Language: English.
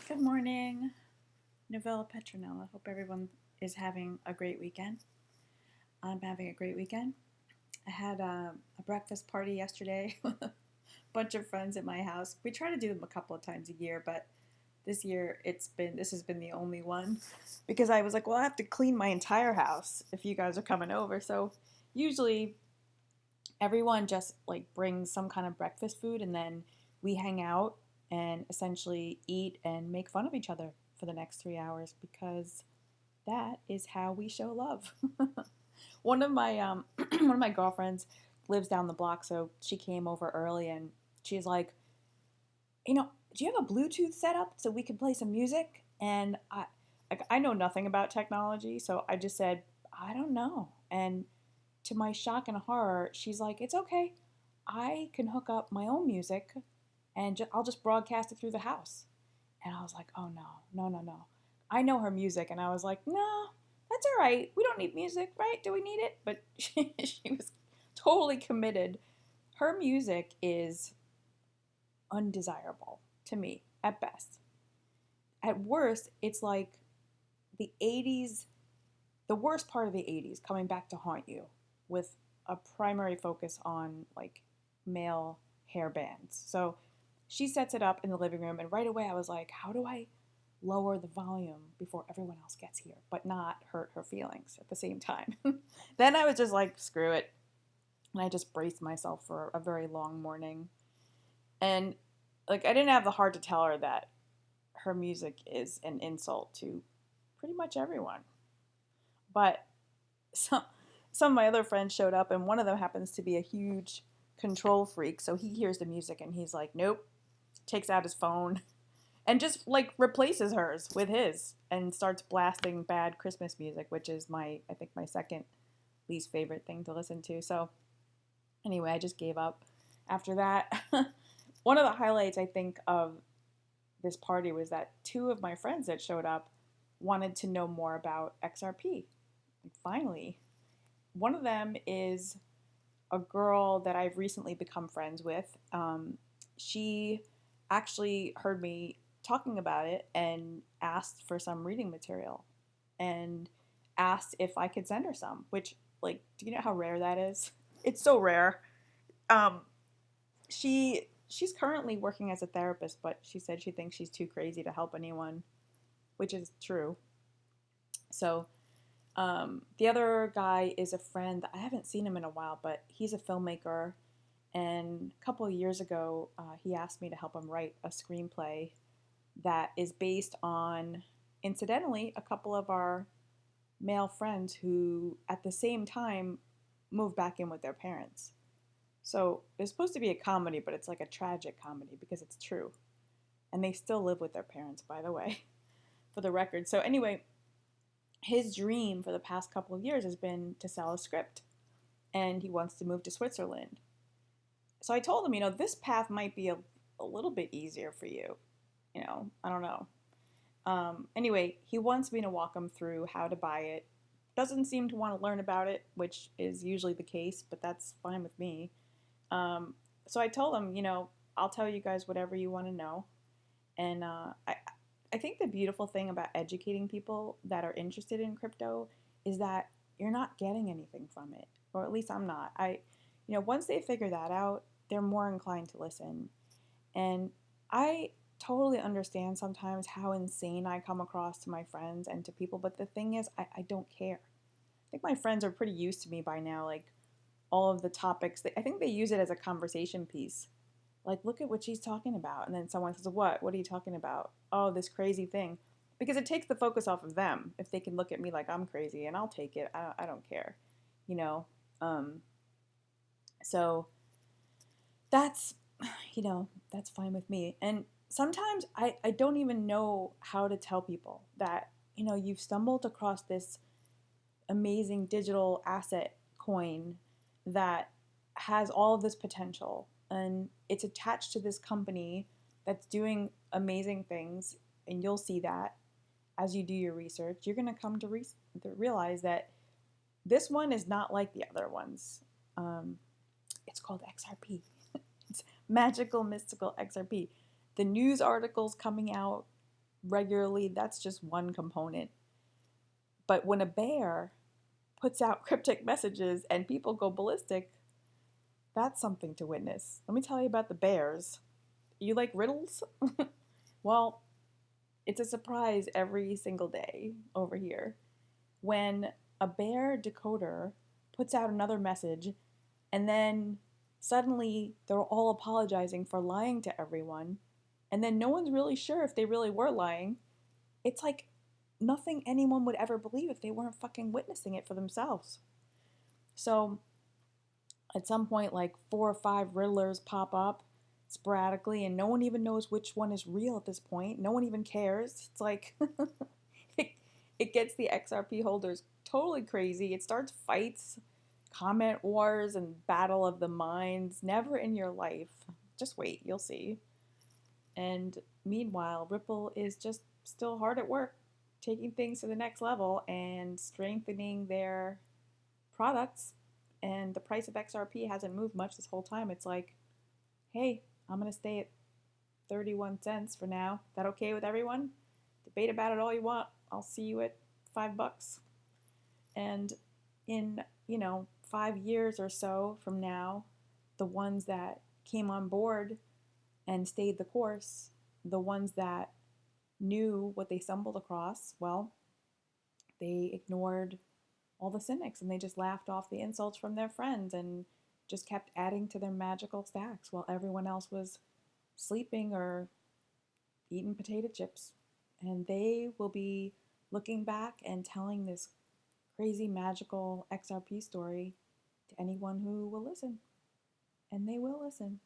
Good morning, Novella Petronella. Hope everyone is having a great weekend. I'm having a great weekend. I had a breakfast party yesterday with a bunch of friends at my house. We try to do them a couple of times a year, but this year this has been the only one because I was like, well, I have to clean my entire house if you guys are coming over. So usually everyone just like brings some kind of breakfast food and then we hang out and essentially eat and make fun of each other for the next 3 hours because that is how we show love. one of my one of my girlfriends lives down the block, so she came over early and she's like, do you have a Bluetooth setup so we can play some music? And I know nothing about technology, so I just said I don't know. And to my shock and horror, she's like, it's okay. I can hook up my own music and I'll just broadcast it through the house. And I was like, oh no, no, no, no. I know her music. And I was like, no, that's all right. We don't need music, right? Do we need it? But she was totally committed. Her music is undesirable to me at best. At worst, it's like the 80s, the worst part of the 80s coming back to haunt you with a primary focus on like male hair bands. So she sets it up in the living room, and right away I was like, how do I lower the volume before everyone else gets here, but not hurt her feelings at the same time? Then I was just like, screw it. And I just braced myself for a very long morning. And like, I didn't have the heart to tell her that her music is an insult to pretty much everyone. But some of my other friends showed up, and one of them happens to be a huge control freak. So he hears the music and he's like, nope, takes out his phone and just like replaces hers with his and starts blasting bad Christmas music, which is I think my second least favorite thing to listen to. So anyway, I just gave up after that. One of the highlights I think of this party was that two of my friends that showed up wanted to know more about XRP. Like, finally, one of them is a girl that I've recently become friends with. She actually heard me talking about it and asked for some reading material and asked if I could send her some, which, like, do you know how rare that is? It's so rare. Um, she's currently working as a therapist, but she said she thinks she's too crazy to help anyone, which is true. So the other guy is a friend. I haven't seen him in a while, but he's a filmmaker. And a couple of years ago, he asked me to help him write a screenplay that is based on, incidentally, a couple of our male friends who, at the same time, moved back in with their parents. So it's supposed to be a comedy, but it's like a tragic comedy because it's true. And they still live with their parents, by the way, for the record. So, anyway, his dream for the past couple of years has been to sell a script, and he wants to move to Switzerland. So I told him, this path might be a little bit easier for you. I don't know. Anyway, he wants me to walk him through how to buy it. Doesn't seem to want to learn about it, which is usually the case, but that's fine with me. So I told him, I'll tell you guys whatever you want to know. And I think the beautiful thing about educating people that are interested in crypto is that you're not getting anything from it, or at least I'm not. Once they figure that out, they're more inclined to listen. And I totally understand sometimes how insane I come across to my friends and to people, but the thing is, I don't care. I think my friends are pretty used to me by now, like all of the topics. I think they use it as a conversation piece. Like, look at what she's talking about. And then someone says, what? What are you talking about? Oh, this crazy thing. Because it takes the focus off of them. If they can look at me like I'm crazy, and I'll take it. I don't care. You know? So that's, that's fine with me. And sometimes I don't even know how to tell people that, you've stumbled across this amazing digital asset coin that has all of this potential, and it's attached to this company that's doing amazing things, and you'll see that as you do your research. You're going to come to realize that this one is not like the other ones. It's called XRP. It's magical, mystical XRP. The news articles coming out regularly, that's just one component. But when a bear puts out cryptic messages and people go ballistic, that's something to witness. Let me tell you about the bears. You like riddles? Well, it's a surprise every single day over here. When a bear decoder puts out another message and then suddenly they're all apologizing for lying to everyone, and then no one's really sure if they really were lying, it's like nothing anyone would ever believe if they weren't fucking witnessing it for themselves. So at some point, like 4 or 5 riddlers pop up sporadically, and no one even knows which one is real at this point. No one even cares. It's like it, it gets the XRP holders totally crazy. It starts fights, comment wars, and battle of the minds. Never in your life. Just wait, you'll see. And meanwhile, Ripple is just still hard at work, taking things to the next level and strengthening their products. And the price of XRP hasn't moved much this whole time. It's like, hey, I'm going to stay at 31 cents for now. That okay with everyone? Debate about it all you want. I'll see you at $5. And in, 5 years or so from now, the ones that came on board and stayed the course, the ones that knew what they stumbled across, well, they ignored all the cynics and they just laughed off the insults from their friends and just kept adding to their magical stacks while everyone else was sleeping or eating potato chips. And they will be looking back and telling this crazy magical XRP story to anyone who will listen. And they will listen.